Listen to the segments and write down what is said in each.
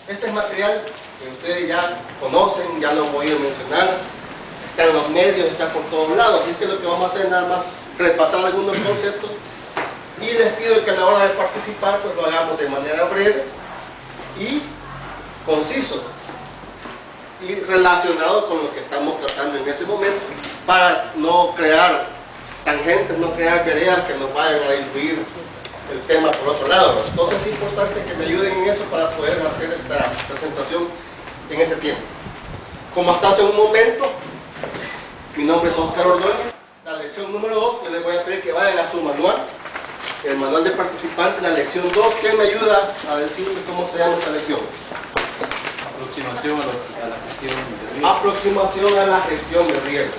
Este es material que ustedes ya conocen, ya lo voy a mencionar, está en los medios, está por todos lados, así que lo que vamos a hacer es nada más repasar algunos conceptos y les pido que a la hora de participar pues lo hagamos de manera breve y conciso y relacionado con lo que estamos tratando en ese momento para no crear tangentes, no crear veredas que nos vayan a diluir el tema por otro lado. Entonces es importante que me ayuden en eso para poder hacer esta presentación en ese tiempo. Como hasta hace un momento, mi nombre es Oscar Ordóñez. La lección número 2, yo les voy a pedir que vayan a su manual, el manual de participante, la lección 2. ¿Quién me ayuda a decirme cómo se llama esta lección? Aproximación a la gestión de riesgo. Aproximación a la gestión de riesgo.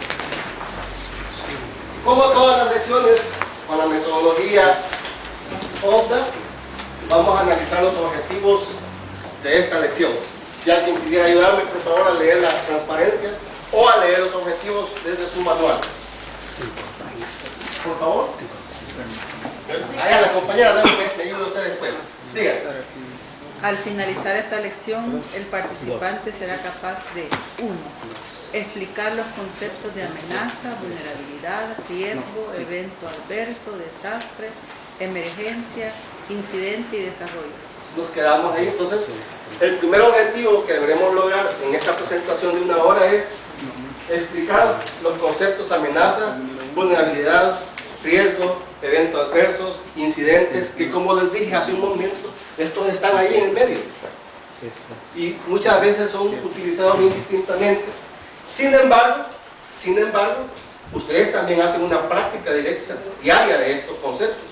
Como todas las lecciones, con la metodología OFDA, vamos a analizar los objetivos de esta lección. Si alguien quisiera ayudarme, por favor, a leer la transparencia o a leer los objetivos desde su manual. Por favor. Allá la compañera, me ayuda usted después. Diga. Al finalizar esta lección, el participante será capaz de 1. Explicar los conceptos de amenaza, vulnerabilidad, riesgo, evento adverso, desastre, emergencia, incidente y desarrollo. Nos quedamos ahí. Entonces, el primer objetivo que deberemos lograr en esta presentación de 1 hora es explicar los conceptos amenaza, vulnerabilidad, riesgo, eventos adversos, incidentes, que como les dije hace un momento, estos están ahí en el medio y muchas veces son utilizados indistintamente. Sin embargo, ustedes también hacen una práctica directa, diaria de estos conceptos.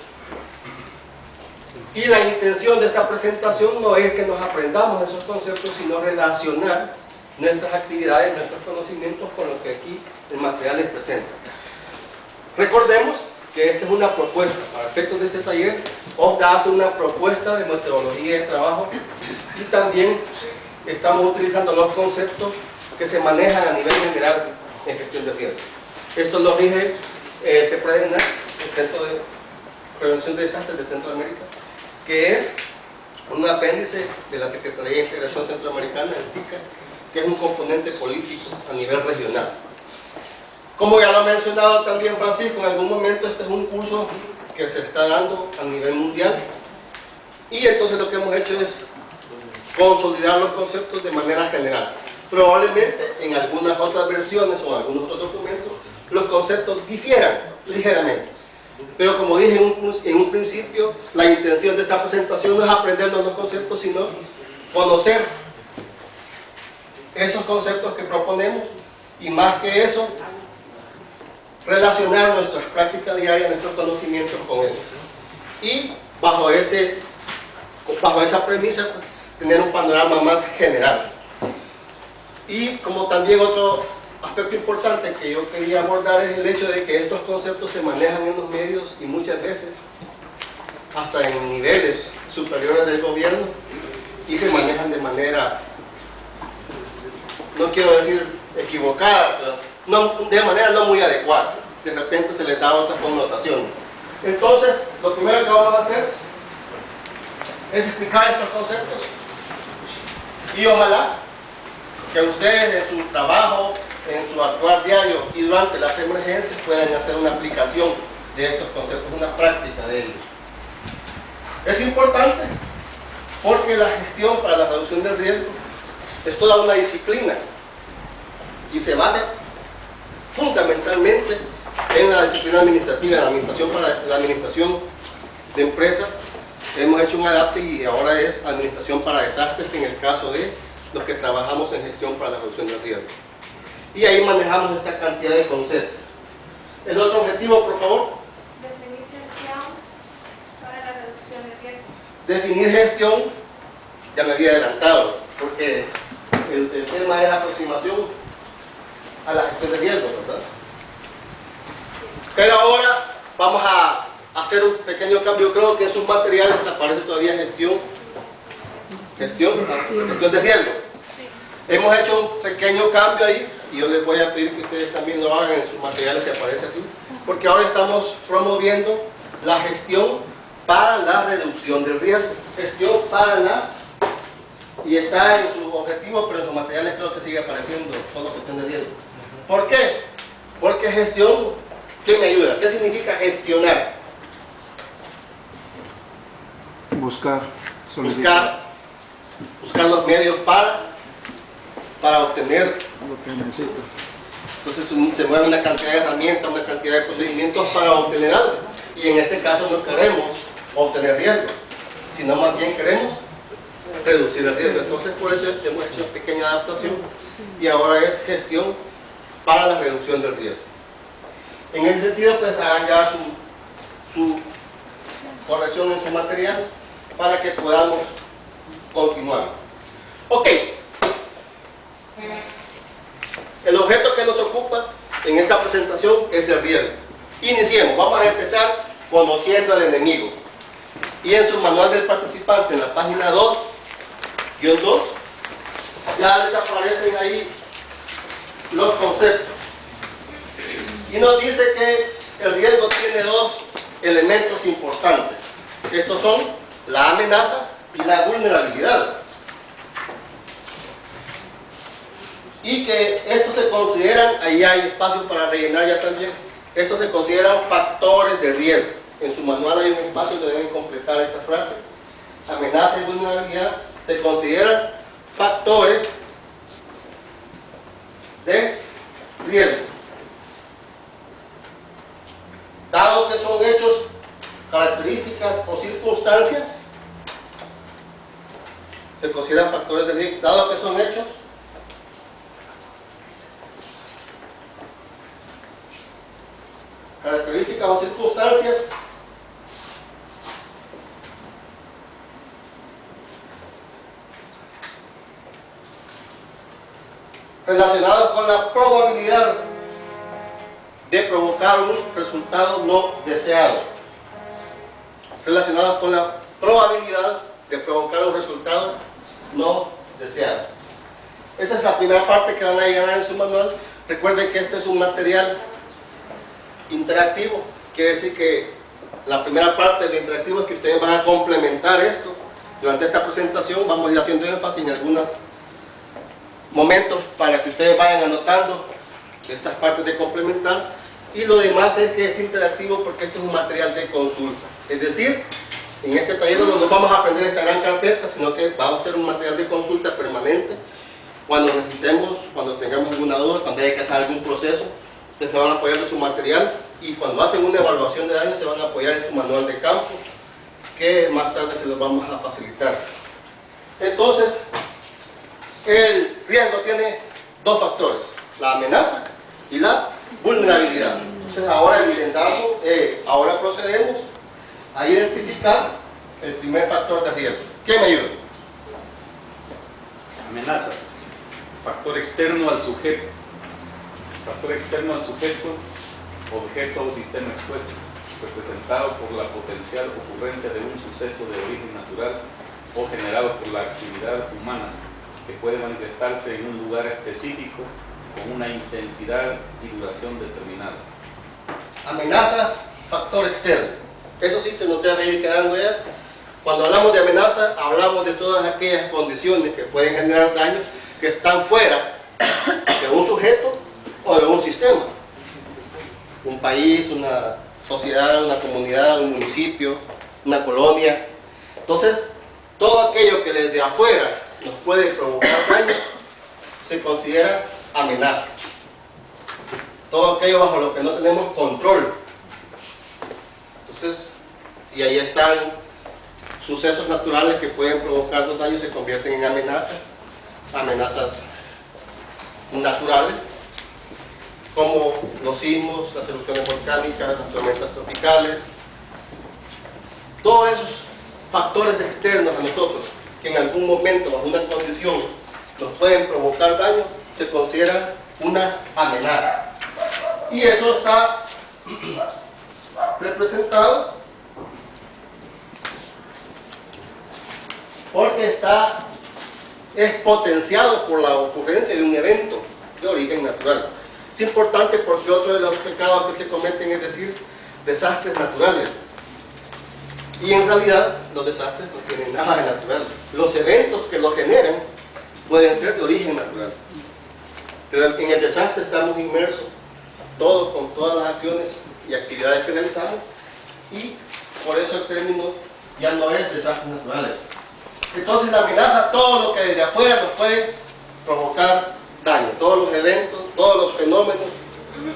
Y la intención de esta presentación no es que nos aprendamos esos conceptos, sino relacionar nuestras actividades, nuestros conocimientos con lo que aquí el material les presenta. Recordemos que esta es una propuesta. Para efectos de este taller, OFDA hace una propuesta de metodología de trabajo y también estamos utilizando los conceptos que se manejan a nivel general en gestión de riesgo. Esto lo rige CEPREDENAC, el Centro de Prevención de Desastres de Centroamérica, que es un apéndice de la Secretaría de Integración Centroamericana, el SICA, que es un componente político a nivel regional. Como ya lo ha mencionado también Francisco, en algún momento este es un curso que se está dando a nivel mundial y entonces lo que hemos hecho es consolidar los conceptos de manera general. Probablemente en algunas otras versiones o en algunos otros documentos los conceptos difieran ligeramente. Pero como dije en un principio, la intención de esta presentación no es aprendernos los conceptos, sino conocer esos conceptos que proponemos y más que eso, relacionar nuestras prácticas diarias, nuestros conocimientos con eso. Y bajo esa premisa, tener un panorama más general. Y como también otro aspecto importante que yo quería abordar es el hecho de que estos conceptos se manejan en los medios y muchas veces hasta en niveles superiores del gobierno y se manejan de manera, no quiero decir equivocada, pero de manera no muy adecuada. De repente se les da otra connotación. Entonces, lo primero que vamos a hacer es explicar estos conceptos y ojalá que ustedes en su trabajo, en su actuar diario y durante las emergencias puedan hacer una aplicación de estos conceptos, una práctica de ellos. Es importante porque la gestión para la reducción del riesgo es toda una disciplina y se basa fundamentalmente en la disciplina administrativa, la administración de empresas. Hemos hecho un adapte y ahora es administración para desastres en el caso de los que trabajamos en gestión para la reducción del riesgo. Y ahí manejamos esta cantidad de conceptos. El otro objetivo, por favor. Definir gestión para la reducción de riesgo. Definir gestión, ya me había adelantado, porque el tema es aproximación a la gestión de riesgo, ¿verdad? Pero ahora vamos a hacer un pequeño cambio. Creo que en sus materiales aparece todavía gestión de riesgo. Hemos hecho un pequeño cambio ahí y yo les voy a pedir que ustedes también lo hagan en sus materiales si aparece así, porque ahora estamos promoviendo la gestión para la reducción del riesgo. Gestión para la, y está en sus objetivos, pero en sus materiales creo que sigue apareciendo solo cuestión de riesgo. ¿Por qué? Porque gestión, ¿qué me ayuda? ¿Qué significa gestionar? Buscar los medios para obtener. lo que necesito. Entonces se mueve una cantidad de herramientas, una cantidad de procedimientos para obtener algo. Y en este caso no queremos obtener riesgo, sino más bien queremos reducir el riesgo. Entonces por eso hemos hecho una pequeña adaptación y ahora es gestión para la reducción del riesgo. En ese sentido, pues hagan ya su corrección en su material para que podamos continuar. Ok. El objeto que nos ocupa en esta presentación es el riesgo. Iniciemos. Vamos a empezar conociendo al enemigo. Y en su manual del participante, en la página 2, ya desaparecen ahí los conceptos. Y nos dice que el riesgo tiene dos elementos importantes. Estos son la amenaza y la vulnerabilidad. Y que estos se consideran, ahí hay espacios para rellenar ya también, estos se consideran factores de riesgo. En su manual hay un espacio donde deben completar esta frase. Amenaza y vulnerabilidad se consideran factores de riesgo. Dado que son hechos, características o circunstancias, se consideran factores de riesgo. Dado que son hechos, características o circunstancias relacionadas con la probabilidad de provocar un resultado no deseado. Relacionadas con la probabilidad de provocar un resultado no deseado. Esa es la primera parte que van a llenar en su manual. Recuerden que este es un material interactivo, quiere decir que la primera parte de interactivo es que ustedes van a complementar esto. Durante esta presentación vamos a ir haciendo énfasis en algunos momentos para que ustedes vayan anotando estas partes de complementar, y lo demás es que es interactivo porque esto es un material de consulta. Es decir, en este taller no nos vamos a aprender esta gran carpeta, sino que va a ser un material de consulta permanente. Cuando necesitemos, cuando tengamos alguna duda, cuando haya que hacer algún proceso, ustedes se van a apoyar de su material, y cuando hacen una evaluación de daño se van a apoyar en su manual de campo, que más tarde se los vamos a facilitar. Entonces, el riesgo tiene dos factores: la amenaza y la vulnerabilidad. Entonces ahora procedemos a identificar el primer factor de riesgo. ¿Qué me ayuda? Amenaza. Factor externo al sujeto. Factor externo al sujeto, objeto o sistema expuesto, representado por la potencial ocurrencia de un suceso de origen natural o generado por la actividad humana, que puede manifestarse en un lugar específico con una intensidad y duración determinada. Amenaza, factor externo. Eso sí se nos debe ir quedando ya. Cuando hablamos de amenaza, hablamos de todas aquellas condiciones que pueden generar daños que están fuera de un sujeto o de un sistema. Un país, una sociedad, una comunidad, un municipio, una colonia. Entonces, todo aquello que desde afuera nos puede provocar daño se considera amenaza. Todo aquello bajo lo que no tenemos control. Entonces, y ahí están sucesos naturales que pueden provocar los daños, se convierten en amenazas. Amenazas naturales, como los sismos, las erupciones volcánicas, las tormentas tropicales. Todos esos factores externos a nosotros que en algún momento, bajo una condición, nos pueden provocar daño, se considera una amenaza. Y eso está representado porque es potenciado por la ocurrencia de un evento de origen natural. Es importante porque otro de los pecados que se cometen es decir desastres naturales. Y en realidad los desastres no tienen nada de natural. Los eventos que los generan pueden ser de origen natural. Pero en el desastre estamos inmersos, todos con todas las acciones y actividades que realizamos, y por eso el término ya no es desastres naturales. Entonces la amenaza, todo lo que desde afuera nos puede provocar daño, todos los eventos, todos los fenómenos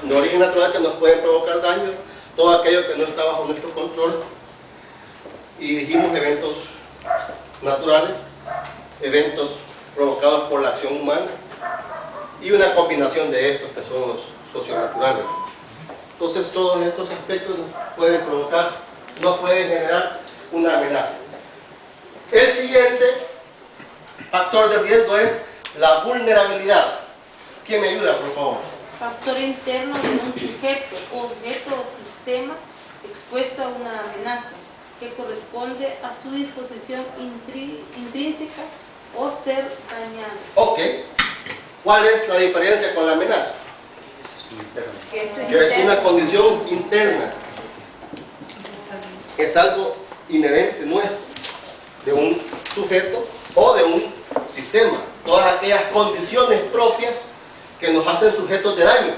de origen natural que nos pueden provocar daño, todo aquello que no está bajo nuestro control. Y dijimos eventos naturales, eventos provocados por la acción humana, y una combinación de estos que son los socionaturales. Entonces todos estos aspectos pueden provocar, no pueden generar una amenaza. El siguiente factor de riesgo es la vulnerabilidad. ¿Quién me ayuda, por favor? Factor interno de un sujeto, objeto o sistema expuesto a una amenaza que corresponde a su disposición intrínseca o ser dañado. Ok. ¿Cuál es la diferencia con la amenaza? Que es una condición interna. Es algo inherente nuestro, de un sujeto o de un sistema. Todas aquellas condiciones propias que nos hacen sujetos de daño.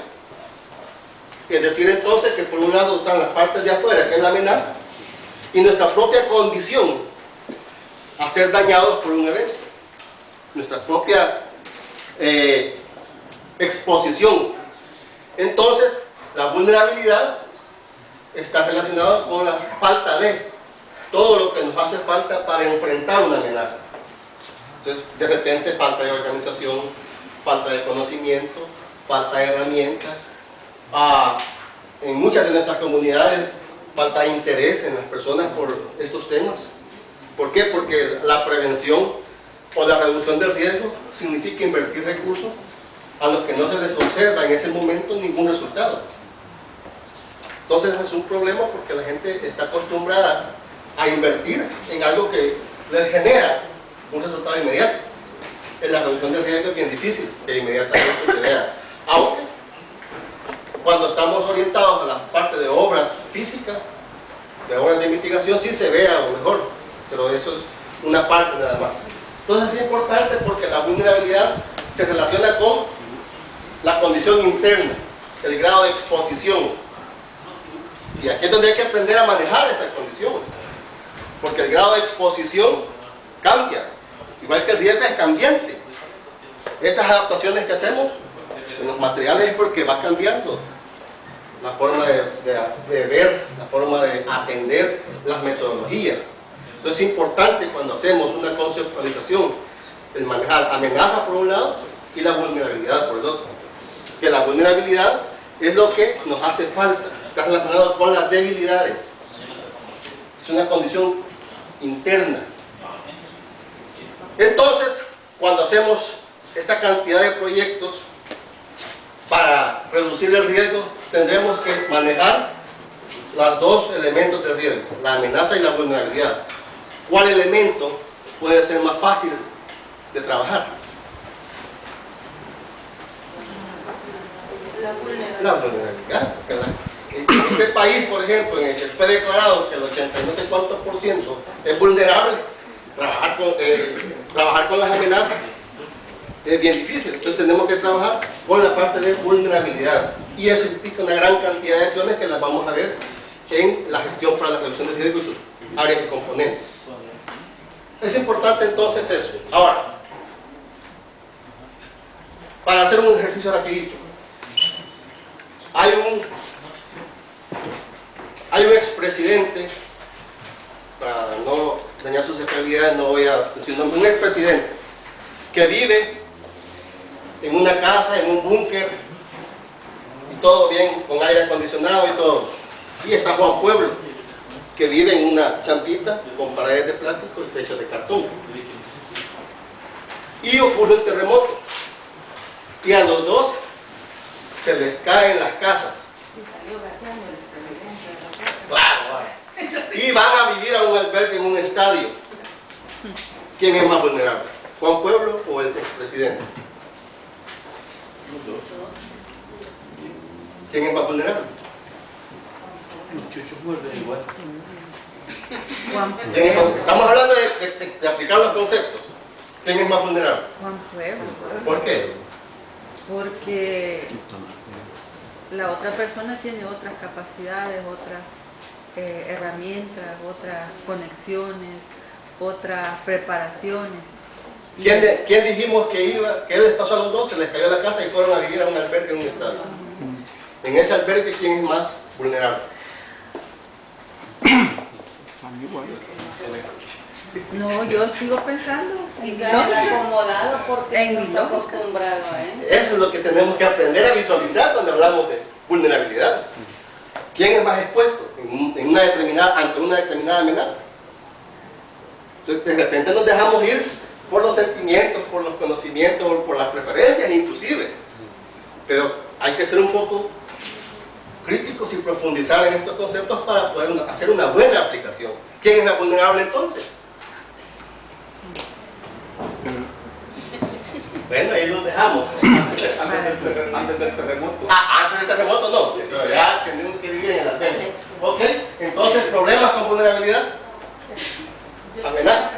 Es decir, entonces, que por un lado están las partes de afuera, que es la amenaza, y nuestra propia condición a ser dañados por un evento. Nuestra propia exposición. Entonces, la vulnerabilidad está relacionada con la falta de todo lo que nos hace falta para enfrentar una amenaza. Entonces, de repente, falta de organización, falta de conocimiento, falta de herramientas. En muchas de nuestras comunidades, falta de interés en las personas por estos temas. ¿Por qué? Porque la prevención o la reducción del riesgo significa invertir recursos a los que no se les observa en ese momento ningún resultado. Entonces es un problema porque la gente está acostumbrada a invertir en algo que les genera un resultado inmediato. En la reducción del riesgo es bien difícil que inmediatamente se vea, aunque cuando estamos orientados a la parte de obras físicas, de obras de mitigación, sí se ve a lo mejor, pero eso es una parte nada más. Entonces es importante porque la vulnerabilidad se relaciona con la condición interna, el grado de exposición. Y aquí es donde hay que aprender a manejar esta condición, porque el grado de exposición cambia, igual que el riesgo es cambiante. Estas adaptaciones que hacemos en los materiales es porque va cambiando la forma de ver, la forma de atender las metodologías. Entonces es importante cuando hacemos una conceptualización el manejar amenaza por un lado y la vulnerabilidad por el otro. Que la vulnerabilidad es lo que nos hace falta, está relacionado con las debilidades. Es una condición interna. Entonces, cuando hacemos esta cantidad de proyectos para reducir el riesgo, tendremos que manejar los dos elementos de riesgo, la amenaza y la vulnerabilidad. ¿Cuál elemento puede ser más fácil de trabajar? La vulnerabilidad. En este país, por ejemplo, en el que fue declarado que el 80 y no sé cuántos % es vulnerable, trabajar con las amenazas es bien difícil. Entonces tenemos que trabajar con la parte de vulnerabilidad, y eso implica una gran cantidad de acciones que las vamos a ver en la gestión para la reducción de riesgo y sus áreas y componentes. Es importante entonces eso. Ahora, para hacer un ejercicio rapidito, hay un expresidente, para no dañar sus estabilidades no voy a decir nombre, un expresidente que vive en una casa, en un búnker, y todo bien, con aire acondicionado y todo. Y está Juan Pueblo, que vive en una champita con paredes de plástico y techo de cartón. Y ocurre un terremoto. Y a los dos se les caen las casas. Claro. Y van a vivir a un albergue en un estadio. ¿Quién es más vulnerable? ¿Juan Pueblo o el expresidente? ¿Quién es más vulnerable? Juan ¿Quién es Pueblo. más- Estamos hablando de aplicar los conceptos. ¿Quién es más vulnerable? Juan Pueblo. ¿Por qué? Porque la otra persona tiene otras capacidades, otras herramientas, otras conexiones, otras preparaciones. ¿Quién dijimos que les pasó a los dos? Se les cayó la casa y fueron a vivir a un albergue en un estado. En ese albergue, ¿quién es más vulnerable? Son iguales. No, yo sigo pensando en mi Quizás lógica. acomodado porque En no mi está lógica. acostumbrado a eso. Eso es lo que tenemos que aprender a visualizar cuando hablamos de vulnerabilidad. ¿Quién es más expuesto ante una determinada amenaza? Entonces, de repente nos dejamos ir por los sentimientos, por los conocimientos, por las preferencias inclusive. Pero hay que ser un poco críticos y profundizar en estos conceptos para poder hacer una buena aplicación. ¿Quién es más vulnerable entonces? Bueno, ahí los dejamos. Antes del terremoto. Antes del terremoto no, pero ya tenemos que vivir en el albergue. Ok, entonces problemas con vulnerabilidad, amenaza.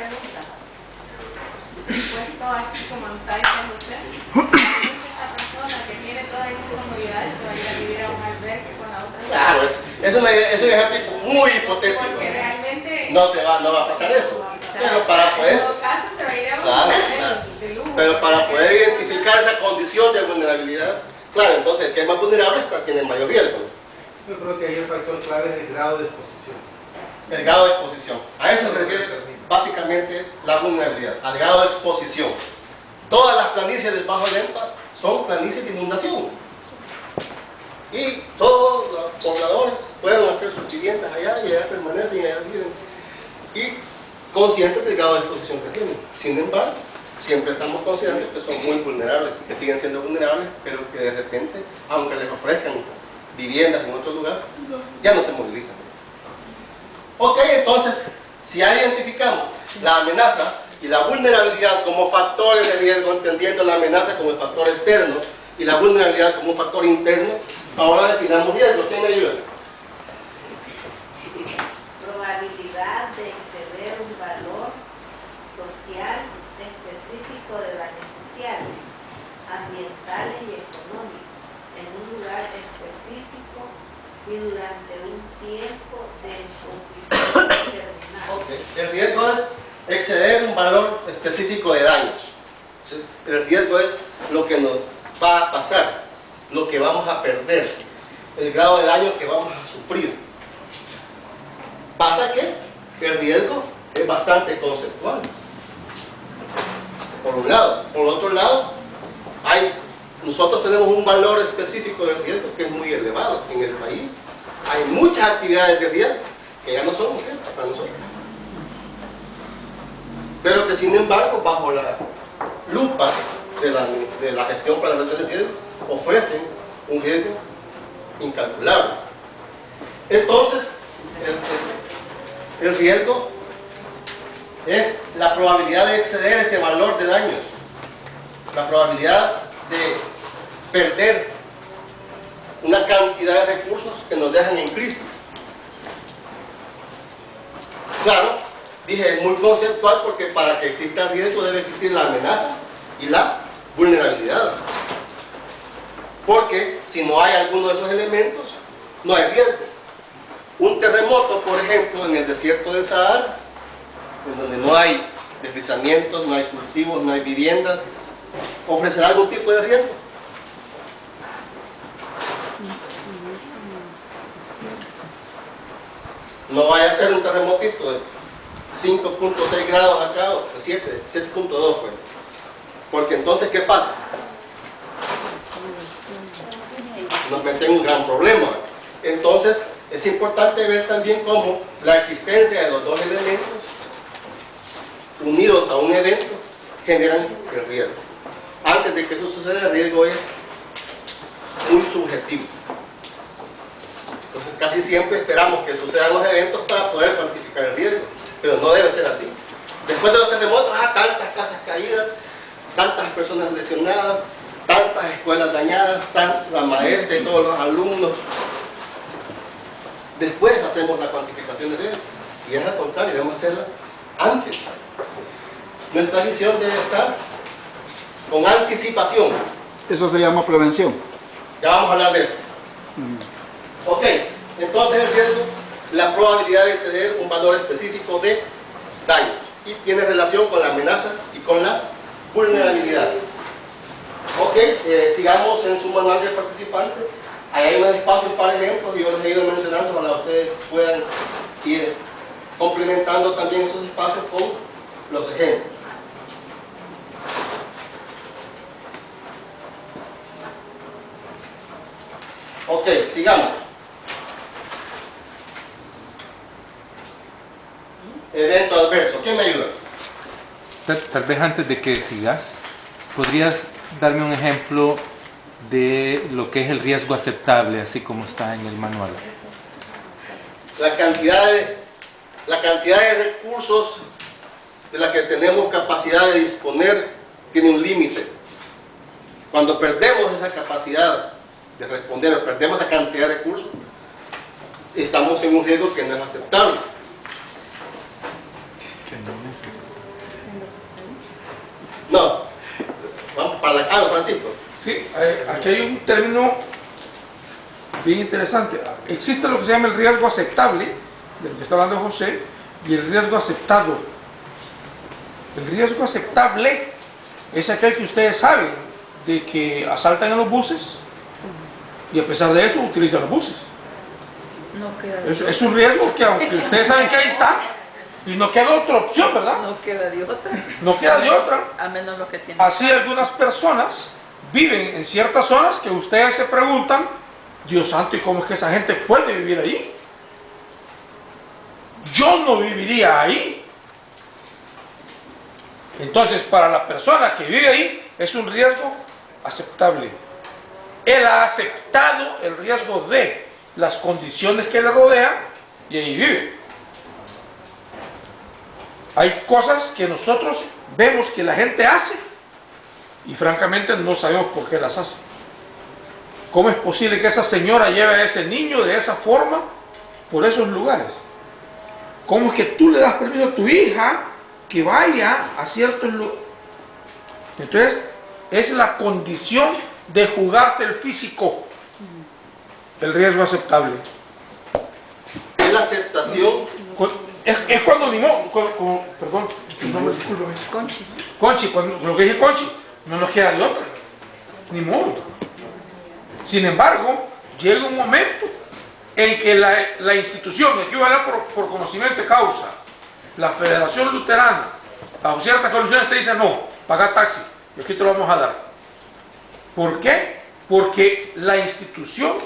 Puesto así como lo está diciendo usted, esta persona que tiene todas esas comodidades se va a ir a vivir a un albergue con la otra. Claro, es un ejemplo muy hipotético. Porque realmente No va a pasar eso. Pero para en poder, todo caso se va a ir a un Claro, hotel claro. de lujo. pero para poder identificar esa condición de vulnerabilidad, claro, entonces el que es más vulnerable tiene mayor riesgo. Yo creo que ahí el factor clave es el grado de exposición. El grado de exposición. A eso se refiere básicamente la vulnerabilidad, al grado de exposición. Todas las planicies del Bajo Lempa son planicies de inundación. Y todos los pobladores pueden hacer sus viviendas allá y allá permanecen y allá viven. Y conscientes del grado de exposición que tienen. Sin embargo, siempre estamos conscientes que son muy vulnerables, que siguen siendo vulnerables, pero que de repente, aunque les ofrezcan viviendas en otro lugar, ya no se movilizan. Ok, entonces, si ya identificamos la amenaza y la vulnerabilidad como factores de riesgo, entendiendo la amenaza como el factor externo y la vulnerabilidad como un factor interno, ahora definamos riesgo. ¿Quién me ayuda? Probabilidad de exceder un valor social específico de daños sociales, ambientales y económicos en un lugar específico y durante un tiempo de exposición determinado. Ok, el riesgo es exceder un valor específico de daños. Entonces, el riesgo es lo que nos va a pasar, lo que vamos a perder, el grado de daño que vamos a sufrir. Pasa que el riesgo es bastante conceptual, por un lado. Por otro lado, nosotros tenemos un valor específico de riesgo que es muy elevado en el país. Hay muchas actividades de riesgo que ya no son riesgos para nosotros, pero que sin embargo, bajo la lupa de la gestión para la reducción de riesgo, ofrecen un riesgo incalculable. Entonces, el riesgo es la probabilidad de exceder ese valor de daños, la probabilidad de perder una cantidad de recursos que nos dejan en crisis. Claro, dije muy conceptual porque para que exista riesgo debe existir la amenaza y la vulnerabilidad. Porque si no hay alguno de esos elementos, no hay riesgo. Un terremoto, por ejemplo, en el desierto del Sahara, en donde no hay deslizamientos, no hay cultivos, no hay viviendas, ¿ofrecerá algún tipo de riesgo? No vaya a ser un terremotito de 5.6 grados acá o de 7.2 fue. Porque entonces, ¿qué pasa? Nos meten en un gran problema. Entonces, es importante ver también cómo la existencia de los dos elementos unidos a un evento generan el riesgo. Antes de que eso suceda, el riesgo es muy subjetivo. Entonces, casi siempre esperamos que sucedan los eventos para poder cuantificar el riesgo, pero no debe ser así. Después de los terremotos, tantas casas caídas, tantas personas lesionadas, tantas escuelas dañadas, la maestra y todos los alumnos. Después hacemos la cuantificación de riesgo. Y es al contrario, debemos hacerla antes. Nuestra visión debe estar con anticipación. Eso se llama prevención. Ya vamos a hablar de eso. Ok, entonces el riesgo, la probabilidad de exceder un valor específico de daños. Y tiene relación con la amenaza y con la vulnerabilidad. Ok, sigamos en su manual de participante. Ahí hay unos espacios para ejemplos y yo los he ido mencionando para que ustedes puedan ir complementando también esos espacios con los ejemplos. Ok, sigamos. Evento adverso. ¿Quién me ayuda? Tal vez antes de que sigas, ¿podrías darme un ejemplo de lo que es el riesgo aceptable, así como está en el manual? La cantidad de recursos de la que tenemos capacidad de disponer tiene un límite. Cuando perdemos esa capacidad de responder o perdemos esa cantidad de recursos, estamos en un riesgo que no es aceptable. No, vamos para la... Francisco. Sí, aquí hay un término bien interesante. Existe lo que se llama el riesgo aceptable, del que está hablando José, y el riesgo aceptado. El riesgo aceptable es aquel que ustedes saben de que asaltan en los buses y a pesar de eso utilizan los buses. No queda Es un riesgo que aunque ustedes saben que ahí está, y no queda otra opción, ¿verdad? No queda de otra. No queda de otra. A menos lo que tienen. Así algunas personas viven en ciertas zonas que ustedes se preguntan, Dios santo, ¿y cómo es que esa gente puede vivir ahí? Yo no viviría ahí. Entonces, para la persona que vive ahí, es un riesgo aceptable. Él ha aceptado el riesgo de las condiciones que le rodean y ahí vive. Hay cosas que nosotros vemos que la gente hace y francamente no sabemos por qué las hace. ¿Cómo es posible que esa señora lleve a ese niño de esa forma por esos lugares? ¿Cómo es que tú le das permiso a tu hija que vaya a ciertos lugares? Entonces, es la condición de jugarse el físico, el riesgo aceptable. Es la aceptación. Es cuando ni modo, perdón, no, discúlpame. Conchi, cuando lo que dije Conchi, no nos queda de otra, ni modo. Sin embargo, llega un momento en que la institución, aquí voy a hablar por conocimiento de causa, la Federación Luterana, bajo ciertas condiciones te dice no, paga taxi, y aquí te lo vamos a dar. ¿Por qué? Porque la institución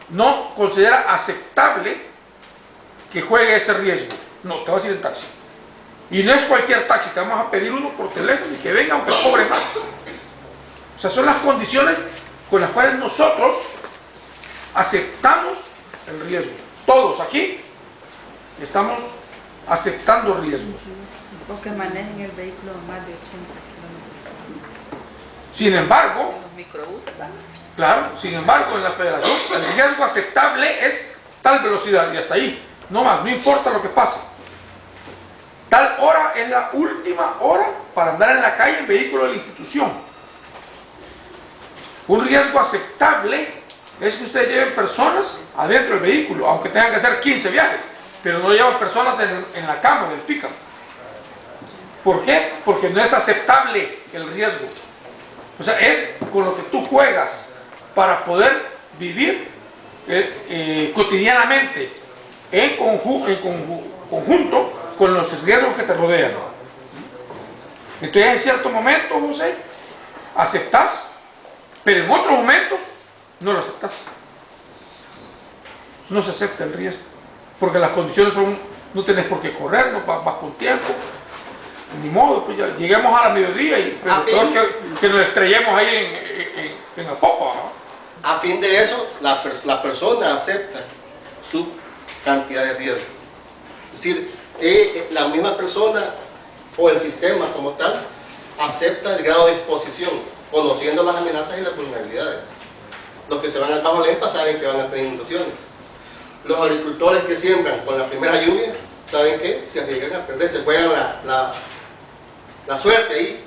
no considera aceptable que juegue ese riesgo. No, te vas a ir en taxi. Y no es cualquier taxi, te vamos a pedir uno por teléfono y que venga aunque cobre más. O sea, son las condiciones con las cuales nosotros aceptamos el riesgo. Todos aquí estamos aceptando riesgos. O que manejen el vehículo a más de 80 kilómetros. Sin embargo, Los microbuses también. claro, sin embargo, en la federación el riesgo aceptable es tal velocidad y hasta ahí. No más, no importa lo que pase. Tal hora es la última hora para andar en la calle en vehículo de la institución. Un riesgo aceptable es que ustedes lleven personas adentro del vehículo, aunque tengan que hacer 15 viajes, pero no llevan personas en la cama del pick-up. ¿Por qué? Porque no es aceptable el riesgo. O sea, es con lo que tú juegas para poder vivir cotidianamente en conjunto con los riesgos que te rodean. Entonces, en cierto momento, José, aceptas, pero en otros momentos no lo aceptas. No se acepta el riesgo, porque las condiciones son, no tenés por qué correr, no vas con tiempo, ni modo, pues ya lleguemos a la mediodía y pero peor que nos estrellemos ahí en la popa, ¿no? A fin de eso, la persona acepta su cantidad de riesgo. Es decir, la misma persona o el sistema como tal acepta el grado de exposición, conociendo las amenazas y las vulnerabilidades. Los que se van al Bajo Lempa saben que van a tener inundaciones. Los agricultores que siembran con la primera lluvia ¿saben qué? Se arriesgan a perder, se juegan la suerte ahí,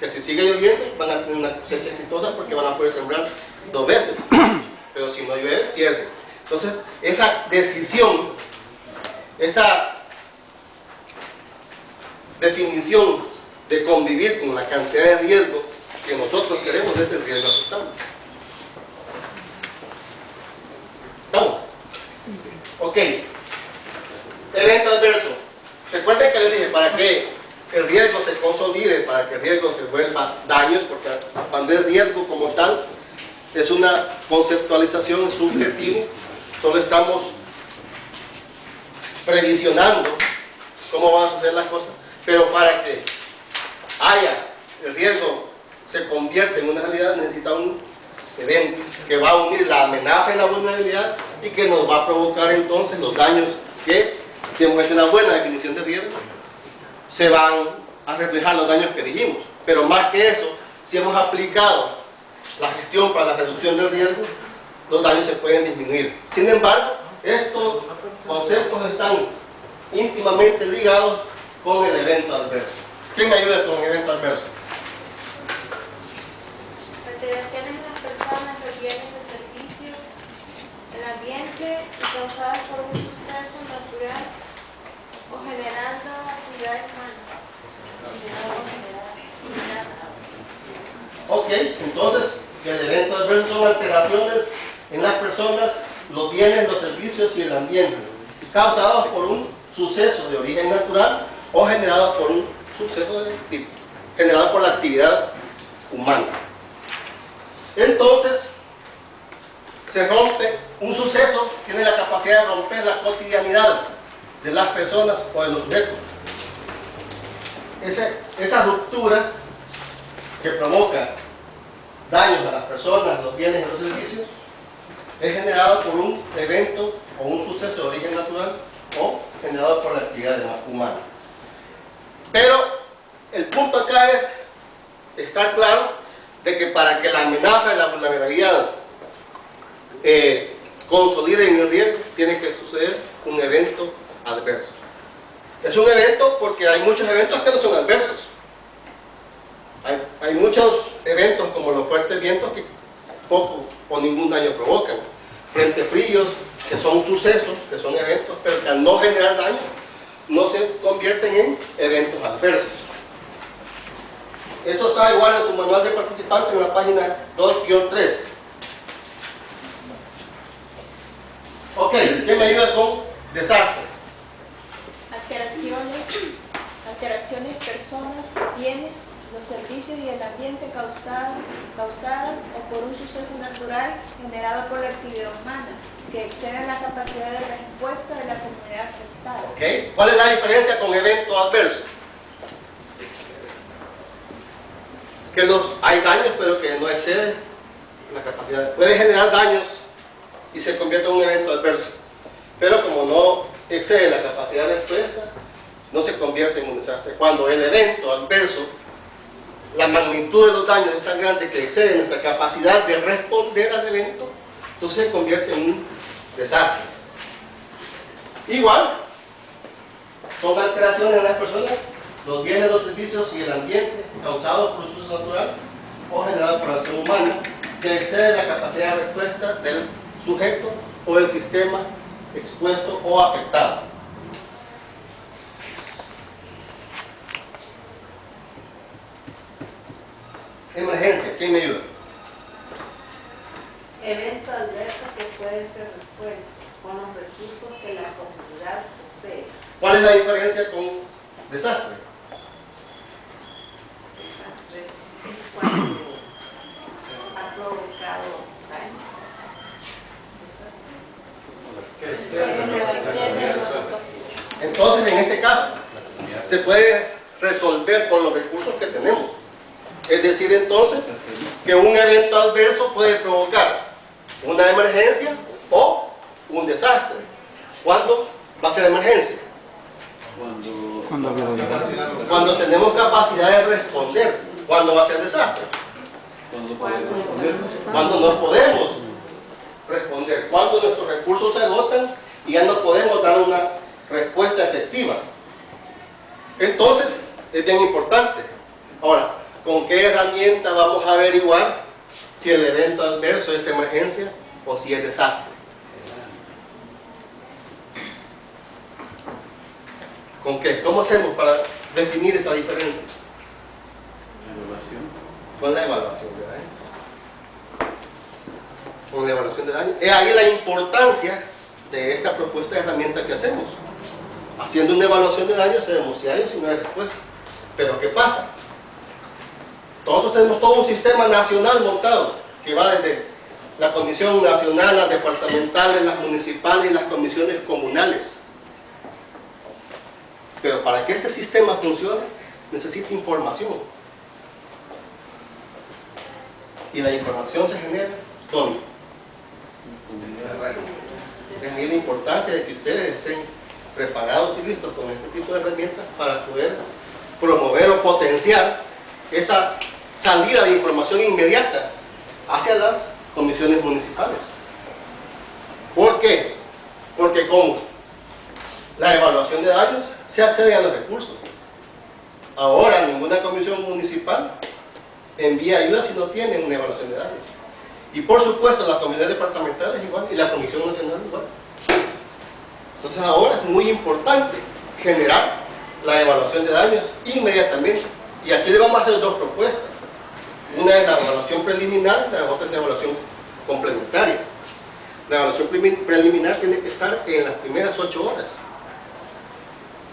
que si sigue lloviendo van a tener una cosecha exitosa porque van a poder sembrar 2 veces, pero si no llueve, pierden. Entonces, esa decisión, esa definición de convivir con la cantidad de riesgo que nosotros queremos es el riesgo aceptable. ¿Estamos? Ok. Evento adverso. Recuerden que les dije, para que el riesgo se consolide, para que el riesgo se vuelva daños, porque cuando es riesgo como tal, es una conceptualización subjetiva, solo estamos previsionando cómo van a suceder las cosas, pero para que el riesgo se convierta en una realidad, necesita un evento que va a unir la amenaza y la vulnerabilidad y que nos va a provocar entonces los daños que, si hemos hecho una buena definición de riesgo, se van a reflejar los daños que dijimos. Pero más que eso, si hemos aplicado la gestión para la reducción del riesgo, los daños se pueden disminuir. Sin embargo, estos conceptos están íntimamente ligados con el evento adverso. ¿Quién me ayuda con el evento adverso? Alteraciones en las personas, los bienes, los servicios, el ambiente y causadas por un suceso natural o generando actividades humanas. Ok, entonces el evento adverso son alteraciones en las personas, los bienes, los servicios y el ambiente, causados por un suceso de origen natural o generados por un suceso generado por la actividad humana. Entonces, se rompe, un suceso tiene la capacidad de romper la cotidianidad de las personas o de los sujetos. Esa ruptura que provoca daños a las personas, los bienes y los servicios es generada por un evento o un suceso de origen natural o generado por la actividad humana. Pero el punto acá es estar claro de que para que la amenaza y la vulnerabilidad consoliden el riesgo, tiene que suceder un evento adverso. Es un evento porque hay muchos eventos que no son adversos. Hay muchos eventos como los fuertes vientos que poco o ningún daño provocan. Frentes fríos, que son sucesos, que son eventos, pero que al no generar daño, no se convierten en eventos adversos. Esto está igual en su manual de participantes en la página 2-3. Ok, ¿quién me ayuda con desastre? Alteraciones, personas, bienes, los servicios y el ambiente causadas o por un suceso natural generado por la actividad humana que exceden la capacidad de respuesta de la comunidad afectada. Okay. ¿Cuál es la diferencia con evento adverso? Que hay daños pero que no exceden la capacidad. Puede generar daños y se convierte en un evento adverso, pero como no excede la capacidad de respuesta, no se convierte en un desastre. Cuando el evento adverso, la magnitud de los daños es tan grande que excede nuestra capacidad de responder al evento, entonces se convierte en un desastre. Igual, son alteraciones en las personas, los bienes, los servicios y el ambiente causados por un suceso natural o generado por la acción humana que excede la capacidad de respuesta del sujeto o del sistema expuesto o afectado. Emergencia, ¿quién me ayuda? Evento adverso que puede ser resuelto con los recursos que la comunidad posee. ¿Cuál es la diferencia con desastre? Desastre es cuando ha provocado daño. Entonces, en este caso, se puede resolver con los recursos que tenemos. Es decir, entonces, que un evento adverso puede provocar una emergencia o un desastre. ¿Cuándo va a ser emergencia? Cuando tenemos capacidad de responder. ¿Cuándo va a ser desastre? Cuando no podemos responder. Cuando nuestros recursos se agotan y ya no podemos dar una respuesta efectiva. Entonces, es bien importante. Ahora, ¿con qué herramienta vamos a averiguar si el evento adverso es emergencia o si es desastre? ¿Con qué? ¿Cómo hacemos para definir esa diferencia? Con la evaluación de daños. Con la evaluación de daños. Es ahí la importancia de esta propuesta de herramienta que hacemos. Haciendo una evaluación de daños sabemos si hay o si no hay respuesta. Pero ¿qué pasa? Nosotros tenemos todo un sistema nacional montado que va desde la Comisión Nacional, las departamentales, las municipales y las comisiones comunales. Pero para que este sistema funcione necesita información. Y la información se genera ¿dónde? De ahí la importancia de que ustedes estén preparados y listos con este tipo de herramientas para poder promover o potenciar esa salida de información inmediata hacia las comisiones municipales. ¿Por qué? Porque con la evaluación de daños se accede a los recursos. Ahora ninguna comisión municipal envía ayuda si no tiene una evaluación de daños. Y por supuesto las comisiones departamentales igual y la Comisión Nacional igual. Entonces ahora es muy importante generar la evaluación de daños inmediatamente. Y aquí le vamos a hacer dos propuestas. Una es la evaluación preliminar y la otra es la evaluación complementaria. La evaluación preliminar tiene que estar en las primeras 8 horas.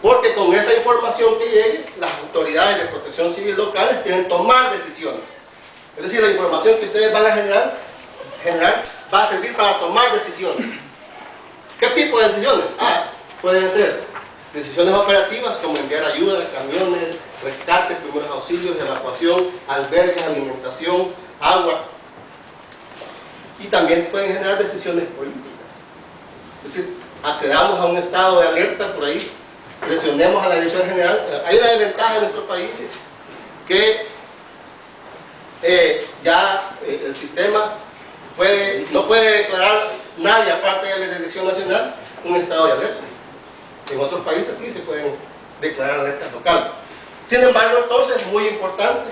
Porque con esa información que llegue, las autoridades de protección civil locales tienen que tomar decisiones. Es decir, la información que ustedes van a generar va a servir para tomar decisiones. ¿Qué tipo de decisiones? Pueden ser decisiones operativas como enviar ayuda, camiones, rescate, primeros auxilios, evacuación, albergues, alimentación, agua. Y también pueden generar decisiones políticas. Es decir, accedamos a un estado de alerta por ahí, presionemos a la dirección general. Hay una desventaja en nuestro país que ya el sistema no puede declarar nadie aparte de la dirección nacional un estado de alerta. En otros países sí se pueden declarar alertas locales. Sin embargo, entonces es muy importante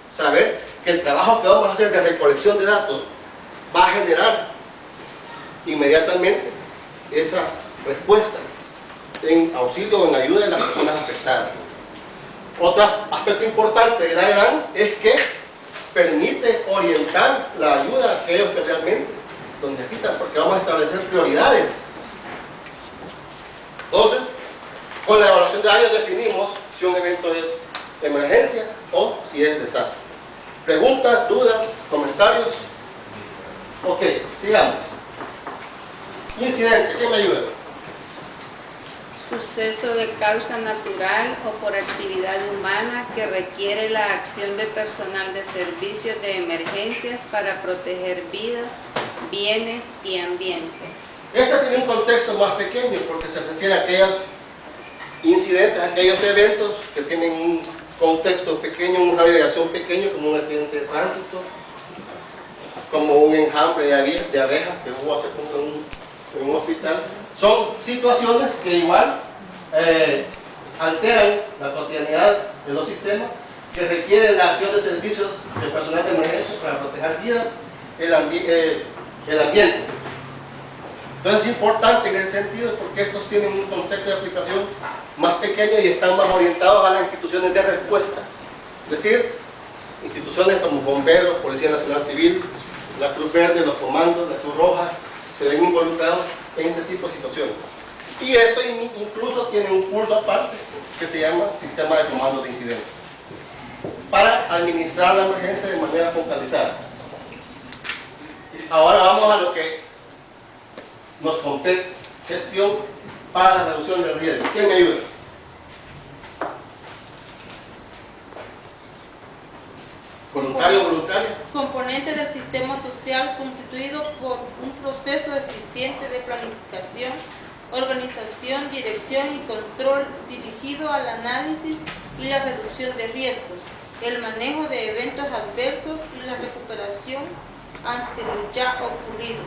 saber que el trabajo que vamos a hacer de recolección de datos va a generar inmediatamente esa respuesta en auxilio o en ayuda de las personas afectadas. Otro aspecto importante de la EDAN es que permite orientar la ayuda a aquellos que realmente lo necesitan, porque vamos a establecer prioridades. Entonces, con la evaluación de daños definimos si un evento es emergencia o si es desastre. ¿Preguntas, dudas, comentarios? Ok, sigamos. Incidente, ¿quién me ayuda? Suceso de causa natural o por actividad humana que requiere la acción de personal de servicios de emergencias para proteger vidas, bienes y ambiente. Este tiene un contexto más pequeño porque se refiere a aquellos incidentes, a aquellos eventos que tienen un contexto pequeño, un radio de acción pequeño, como un accidente de tránsito, como un enjambre de abejas que hubo hace poco en un hospital. Son situaciones que igual alteran la cotidianidad de los sistemas, que requieren la acción de servicios de personal de emergencia para proteger vidas, el ambiente. Entonces es importante en ese sentido porque estos tienen un contexto de aplicación más pequeño y están más orientados a las instituciones de respuesta. Es decir, instituciones como bomberos, Policía Nacional Civil, la Cruz Verde, los comandos, la Cruz Roja, se ven involucrados en este tipo de situaciones. Y esto incluso tiene un curso aparte que se llama Sistema de Comando de Incidentes, para administrar la emergencia de manera focalizada. Ahora vamos a lo que nos compete: gestión para la reducción del riesgo. ¿Quién me ayuda? ¿Voluntario o voluntaria? Componente del sistema social constituido por un proceso eficiente de planificación, organización, dirección y control dirigido al análisis y la reducción de riesgos, el manejo de eventos adversos y la recuperación ante lo ya ocurrido.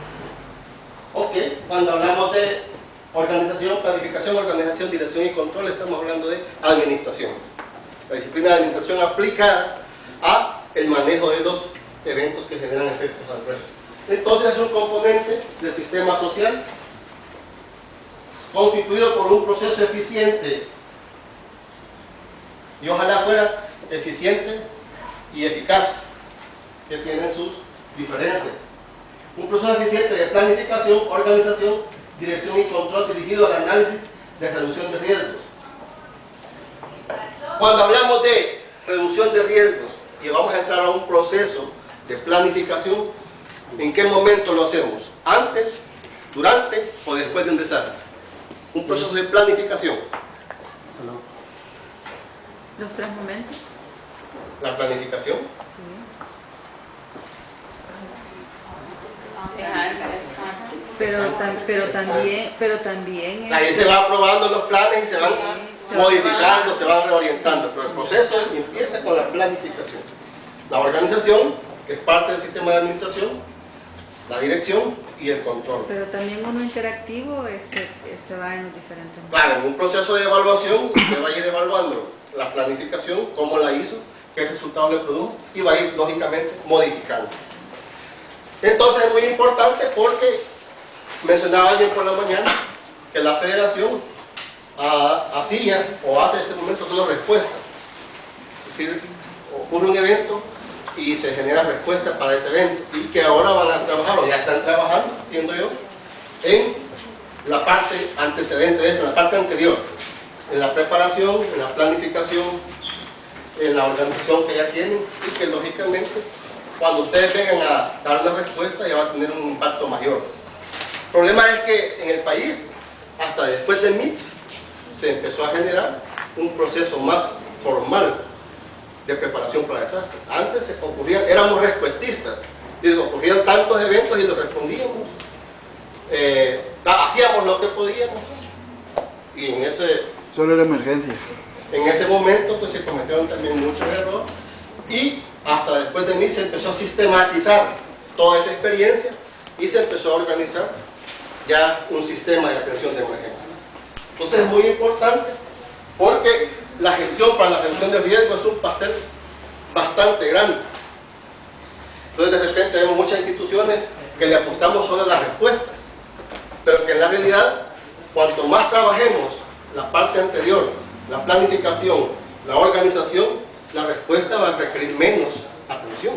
Ok, cuando hablamos de Organización, planificación, organización, dirección y control. Estamos hablando de administración. La disciplina de administración aplicada a el manejo de los eventos que generan efectos adversos. Entonces es un componente del sistema social constituido por un proceso eficiente, y ojalá fuera eficiente y eficaz, que tienen sus diferencias. Un proceso eficiente de planificación, organización, dirección y control dirigido al análisis de reducción de riesgos. Cuando hablamos de reducción de riesgos y vamos a entrar a un proceso de planificación, ¿en qué momento lo hacemos? ¿Antes, durante o después de un desastre? Un proceso de planificación. Los 3 momentos. La planificación. Pero también o sea, ahí se va aprobando los planes y se van modificando, se van reorientando, pero el proceso empieza con la planificación. La organización, que es parte del sistema de administración, la dirección y el control. Pero también uno interactivo se va en diferentes... Claro, en un proceso de evaluación usted va a ir evaluando la planificación, cómo la hizo, qué resultado le produjo, y va a ir lógicamente modificando. Entonces es muy importante porque mencionaba alguien por la mañana que la federación hacía o hace en este momento solo respuesta. Es decir, ocurre un evento y se genera respuesta para ese evento, y que ahora van a trabajar, o ya están trabajando, entiendo yo, en la parte antecedente de eso, en la parte anterior, en la preparación, en la planificación, en la organización que ya tienen, y que lógicamente cuando ustedes vengan a dar una respuesta ya va a tener un impacto mayor. El problema es que en el país, hasta después del MITS, se empezó a generar un proceso más formal de preparación para desastres. Antes éramos respuestistas, ocurrían tantos eventos y los respondíamos, hacíamos lo que podíamos, y en ese... Solo era emergencia. En ese momento pues se cometieron también muchos errores, y hasta después de mí se empezó a sistematizar toda esa experiencia y se empezó a organizar ya un sistema de atención de emergencia. Entonces es muy importante porque la gestión para la reducción de riesgo es un pastel bastante grande. Entonces de repente vemos muchas instituciones que le apostamos solo a la respuesta, pero que en la realidad cuanto más trabajemos la parte anterior, la planificación, la organización, la respuesta va a requerir menos atención.